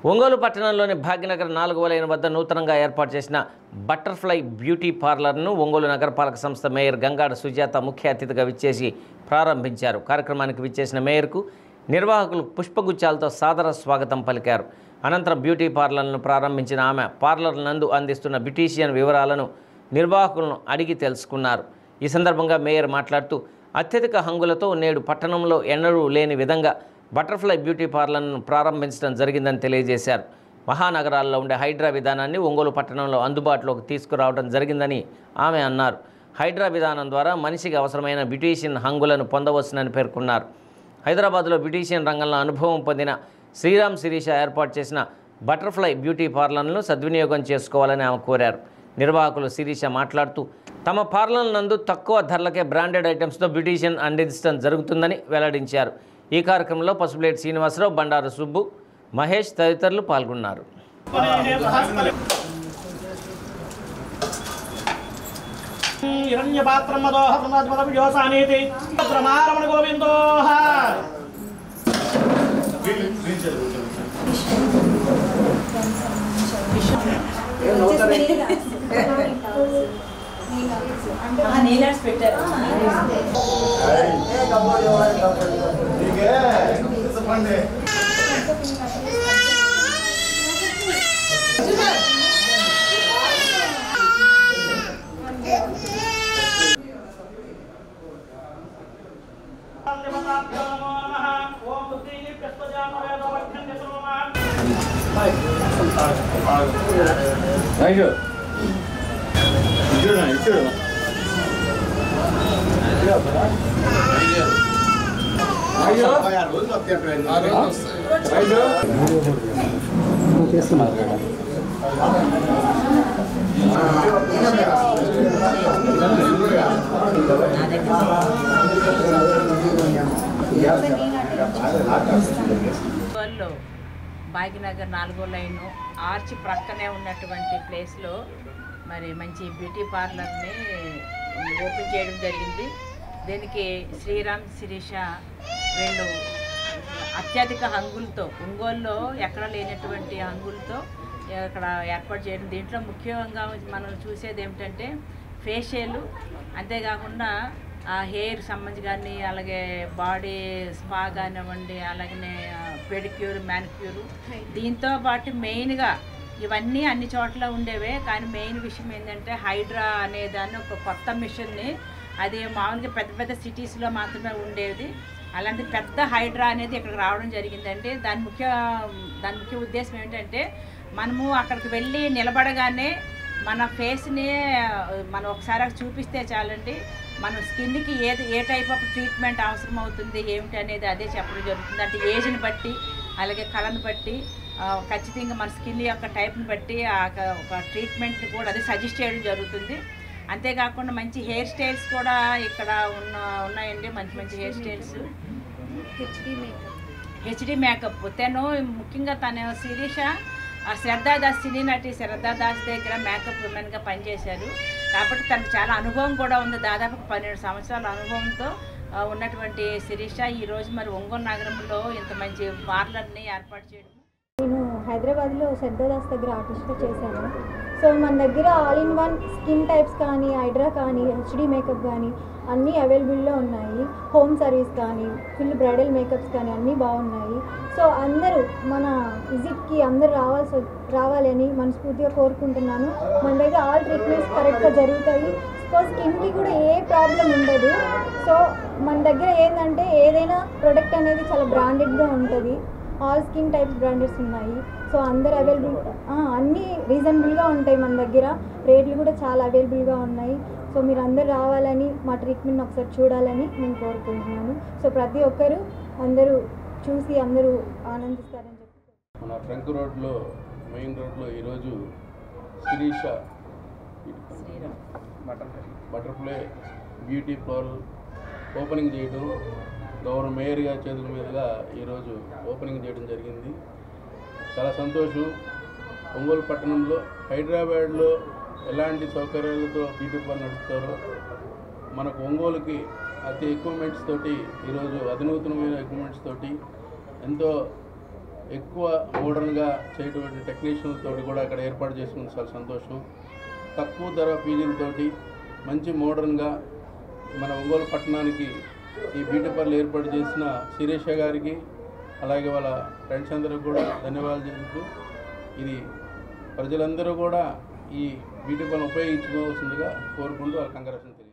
ఒంగోలు పట్టణంలోని భాగ్యనగర్ 4వ లైన్ వద్ద నూతనంగా ఏర్పాటు చేసిన బటర్ఫ్లై బ్యూటీ పార్లర్ను ఒంగోలు నగరపాలక సంస్థ మేయర్ గంగాడ సుజాత ముఖ్య అతిథిగా విచ్చేసి ప్రారంభించారు. కార్యక్రమానికి విచ్చేసిన మేయర్కు నిర్వాహకులు పుష్పగుచ్చాలతో సాదర స్వాగతం పలికారు. అనంతరం బ్యూటీ పార్లర్ను ప్రారంభించిన ఆమె పార్లర్ నందు అందిస్తున్న బ్యూటీషియన్ వివరాలను నిర్వాహకులను అడిగి తెలుసుకున్నారు. ఈ సందర్భంగా మేయర్ మాట్లాడుతూ అత్యధిక హంగులతో నేడు పట్టణంలో ఎన్నడూ లేని విధంగా బటర్ఫ్లై బ్యూటీ పార్లర్ను ప్రారంభించడం జరిగిందని తెలియజేశారు. మహానగరాల్లో ఉండే హైడ్రా విధానాన్ని ఒంగోలు పట్టణంలో అందుబాటులోకి తీసుకురావడం జరిగిందని ఆమె అన్నారు. హైడ్రా విధానం ద్వారా మనిషికి అవసరమైన బ్యూటీషియన్ హంగులను పొందవచ్చునని పేర్కొన్నారు. హైదరాబాద్లో బ్యూటీషియన్ రంగంలో అనుభవం పొందిన శ్రీరామ్ శిరీష ఏర్పాటు చేసిన బటర్ఫ్లై బ్యూటీ పార్లర్ను సద్వినియోగం చేసుకోవాలని ఆమె కోరారు. నిర్వాహకులు శిరీష మాట్లాడుతూ తమ పార్లర్ నందు తక్కువ ధరలకే బ్రాండెడ్ ఐటమ్స్తో బ్యూటీషియన్ అందించడం జరుగుతుందని వెల్లడించారు. ఈ కార్యక్రమంలో పసుపులేటి శ్రీనివాసరావు, బండారు సుబ్బు, మహేష్ తదితరులు పాల్గొన్నారు. భాగ్యనగర్ 4వ లైన్ ఆర్చ్ ప్రక్కనే ఉన్నటువంటి ప్లేస్లో మరి మంచి బ్యూటీ పార్లర్ని ఓపెన్ చేయడం జరిగింది. దీనికి శ్రీరామ్ శిరీష వీళ్ళు అత్యధిక హంగులతో ఒంగోలులో ఎక్కడ లేనటువంటి హంగులతో ఇక్కడ ఏర్పాటు చేయడం. దీంట్లో ముఖ్యంగా మనం చూసేది ఏమిటంటే ఫేషియల్, అంతేకాకుండా హెయిర్ సంబంధించి కానీ, అలాగే బాడీ స్పా కానివ్వండి, అలాగనే పెడిక్యూర్, మ్యానిక్యూర్. దీంతో పాటు మెయిన్గా ఇవన్నీ అన్ని చోట్ల ఉండేవే, కానీ మెయిన్ విషయం ఏంటంటే హైడ్రా అనే దాన్ని ఒక కొత్త మిషన్ని, అది మామూలుగా పెద్ద పెద్ద సిటీస్లో మాత్రమే ఉండేది. అలాంటి పెద్ద హైడ్రా అనేది ఇక్కడికి రావడం జరిగిందండి. దాని ముఖ్య ఉద్దేశం ఏంటంటే మనము అక్కడికి వెళ్ళి నిలబడగానే మన ఫేస్ని మనం ఒకసారి చూపిస్తే చాలండి, మన స్కిన్కి ఏ టైప్ ఆఫ్ ట్రీట్మెంట్ అవసరం అవుతుంది ఏమిటి అనేది అదే చెప్పడం జరుగుతుంది. అంటే ఏజ్ని బట్టి, అలాగే కళను బట్టి, ఖచ్చితంగా మన స్కిన్ యొక్క టైప్ని బట్టి ఒక ట్రీట్మెంట్ని కూడా అదే సజెస్ట్ చేయడం జరుగుతుంది. అంతేకాకుండా మంచి హెయిర్ స్టైల్స్ కూడా ఇక్కడ ఉన్నాయండి. మంచి మంచి హెయిర్ స్టైల్స్, హెచ్డి మేకప్. తను ముఖ్యంగా తన శిరీష శ్రద్ధాదాస్, సినీ నటి శ్రద్ధాదాస్ దగ్గర మేకప్ ఉమెన్గా పనిచేశారు కాబట్టి తనకు చాలా అనుభవం కూడా ఉంది. దాదాపు 12 సంవత్సరాల అనుభవంతో ఉన్నటువంటి శిరీష ఈరోజు మరి ఒంగోలు నగరంలో ఇంత మంచి పార్లర్ని ఏర్పాటు చేయడం. నేను హైదరాబాద్లో శ్రద్ధాదాస్ దగ్గర ఆర్టిస్ట్గా చేశాను. సో మన దగ్గర all in one skin types కానీ, హైడ్రా కానీ, హెచ్డి మేకప్ కానీ అన్నీ అవైలబుల్లో ఉన్నాయి. హోమ్ సర్వీస్ కానీ, ఫుల్ బ్రైడల్ మేకప్స్ కానీ అన్నీ బాగున్నాయి. సో అందరూ మన విజిట్కి అందరూ రావాలని మనస్ఫూర్తిగా కోరుకుంటున్నాను. మన దగ్గర ఆల్ ట్రీట్మెంట్స్ కరెక్ట్గా జరుగుతాయి. సో స్కిన్కి కూడా ఏ ప్రాబ్లం ఉండదు. సో మన దగ్గర ఏంటంటే ఏదైనా ప్రోడక్ట్ అనేది చాలా బ్రాండెడ్గా ఉంటుంది. ఆల్ స్కిన్ టైప్స్ బ్రాండెడ్స్ ఉన్నాయి. సో అందరు అన్నీ రీజనబుల్గా ఉంటాయి. మన దగ్గర రేట్లు కూడా చాలా అవైలబుల్గా ఉన్నాయి. సో మీరు అందరు రావాలని, మా ట్రీట్మెంట్ని ఒకసారి చూడాలని నేను కోరుకుంటున్నాను. సో ప్రతి ఒక్కరూ అందరూ చూసి అందరూ ఆనందిస్తారని చెప్పి మన ట్రంక్ రోడ్లో, మెయిన్ రోడ్లో ఈరోజు Shirisha butterfly beauty parlour opening చేయడం, గౌరవ మేయర్ గారి చేతుల మీదుగా ఈరోజు ఓపెనింగ్ చేయడం జరిగింది. చాలా సంతోషం. ఒంగోలు పట్టణంలో హైదరాబాద్లో ఎలాంటి సౌకర్యాలతో బ్యూటీ పార్లర్ నడుపుతారో మనకు ఒంగోలుకి అతి ఎక్విప్మెంట్స్ తోటి ఈరోజు అధునూతనమైన ఎక్విప్మెంట్స్ తోటి ఎంతో ఎక్కువ మోడర్న్గా చేయటువంటి టెక్నీషియన్లతో కూడా అక్కడ ఏర్పాటు చేసుకుని చాలా సంతోషం. తక్కువ ధర ఫీజులతోటి మంచి మోడర్న్గా మన ఒంగోలు పట్టణానికి ఈ బ్యూటీ పార్లర్ ఏర్పాటు చేసిన శిరీష గారికి అలాగే వాళ్ళ ఫ్రెండ్స్ అందరికీ కూడా ధన్యవాదాలు చెబుతూ ఇది ప్రజలందరూ కూడా ఈ బ్యూటీ పార్లర్ ఉపయోగించుకోవాల్సిందిగా కోరుకుంటూ వాళ్ళ కంగ్రాచులేషన్.